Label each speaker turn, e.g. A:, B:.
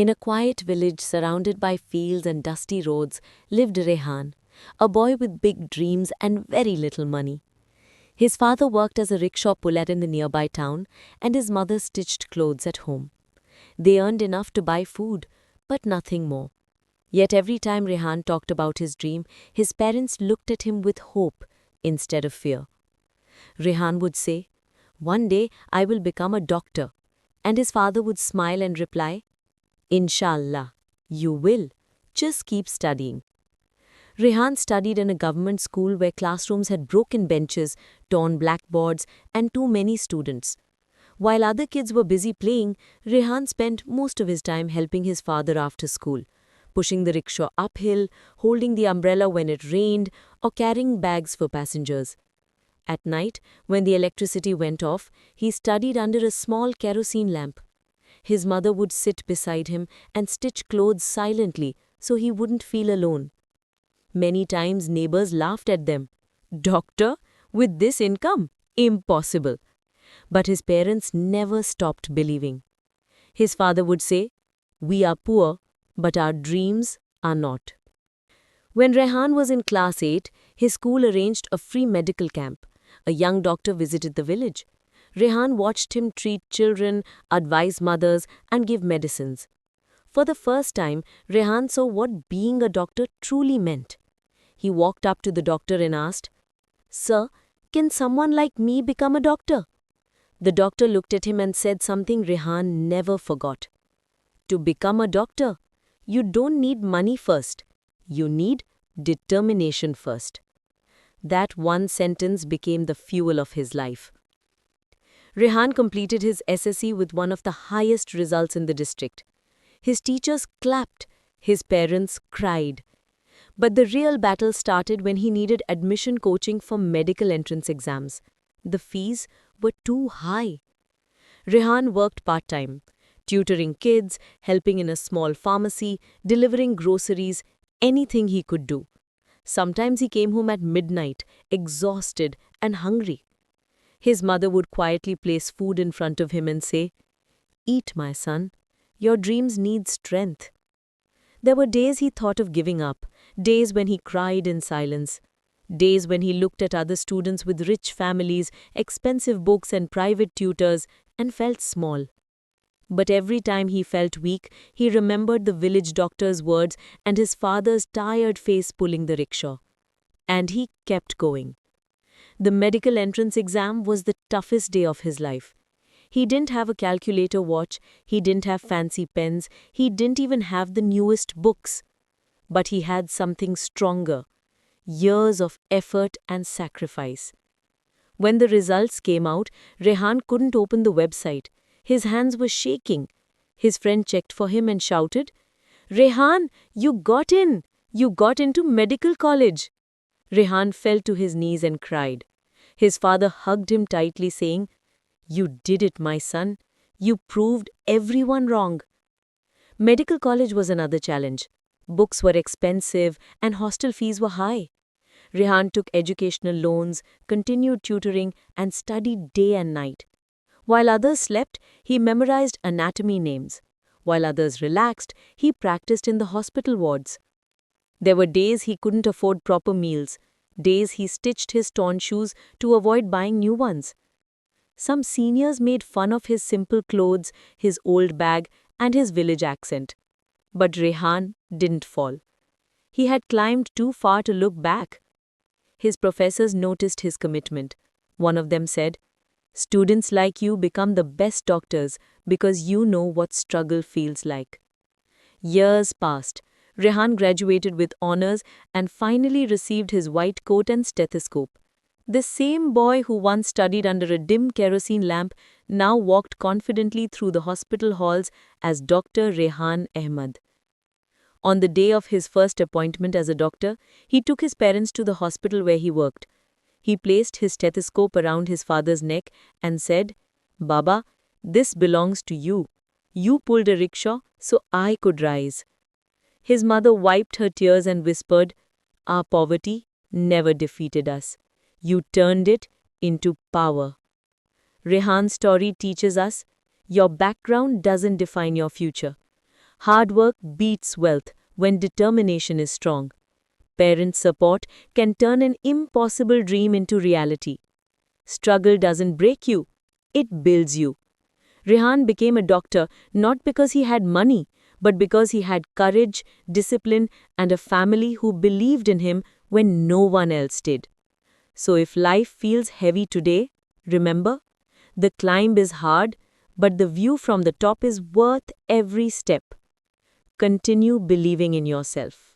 A: In a quiet village surrounded by fields and dusty roads lived Rehan, a boy with big dreams and very little money. His father worked as a rickshaw puller in the nearby town, and his mother stitched clothes at home. They earned enough to buy food, but nothing more. Yet every time Rehan talked about his dream, his parents looked at him with hope instead of fear. Rehan would say, "One day I will become a doctor," and his father would smile and reply, "Inshallah, you will. Just keep studying." Rehan studied in a government school where classrooms had broken benches, torn blackboards, and too many students. While other kids were busy playing, Rehan spent most of his time helping his father after school, pushing the rickshaw uphill, holding the umbrella when it rained, or carrying bags for passengers. At night, when the electricity went off, he studied under a small kerosene lamp. His mother would sit beside him and stitch clothes silently so he wouldn't feel alone. Many times neighbors laughed at them. "Doctor, with this income? Impossible." But his parents never stopped believing. His father would say, "We are poor, but our dreams are not." When Rehan was in class 8, his school arranged a free medical camp. A young doctor visited the village. Rehan watched him treat children, advise mothers, and give medicines. For the first time, Rehan saw what being a doctor truly meant. He walked up to the doctor and asked, "Sir, can someone like me become a doctor?" The doctor looked at him and said something Rehan never forgot. "To become a doctor, you don't need money first. You need determination first." That one sentence became the fuel of his life. Rehan completed his SSC with one of the highest results in the district. His teachers clapped, his parents cried. But the real battle started when he needed admission coaching for medical entrance exams. The fees were too high. Rehan worked part-time, tutoring kids, helping in a small pharmacy, delivering groceries, anything he could do. Sometimes he came home at midnight, exhausted and hungry. His mother would quietly place food in front of him and say, "Eat, my son. Your dreams need strength." There were days he thought of giving up, days when he cried in silence, days when he looked at other students with rich families, expensive books and private tutors and felt small. But every time he felt weak, he remembered the village doctor's words and his father's tired face pulling the rickshaw. And he kept going. The medical entrance exam was the toughest day of his life. He didn't have a calculator watch, he didn't have fancy pens, he didn't even have the newest books. But he had something stronger: years of effort and sacrifice. When the results came out, Rehan couldn't open the website. His hands were shaking. His friend checked for him and shouted, "Rehan, you got in! You got into medical college!" Rehan fell to his knees and cried. His father hugged him tightly, saying, "You did it, my son. You proved everyone wrong." Medical college was another challenge. Books were expensive and hostel fees were high. Rehan took educational loans, continued tutoring, and studied day and night. While others slept, he memorized anatomy names. While others relaxed, he practiced in the hospital wards. There were days he couldn't afford proper meals, days he stitched his torn shoes to avoid buying new ones. Some seniors made fun of his simple clothes, his old bag, and his village accent. But Rehan didn't fall. He had climbed too far to look back. His professors noticed his commitment. One of them said, "Students like you become the best doctors because you know what struggle feels like." Years passed. Rehan graduated with honors and finally received his white coat and stethoscope. The same boy who once studied under a dim kerosene lamp now walked confidently through the hospital halls as Dr. Rehan Ahmed. On the day of his first appointment as a doctor, he took his parents to the hospital where he worked. He placed his stethoscope around his father's neck and said, "Baba, this belongs to you. You pulled a rickshaw so I could rise." His mother wiped her tears and whispered, "Our poverty never defeated us. You turned it into power." Rehan's story teaches us, your background doesn't define your future. Hard work beats wealth when determination is strong. Parent support can turn an impossible dream into reality. Struggle doesn't break you, it builds you. Rehan became a doctor not because he had money, but because he had courage, discipline, and a family who believed in him when no one else did. So if life feels heavy today, remember, the climb is hard, but the view from the top is worth every step. Continue believing in yourself.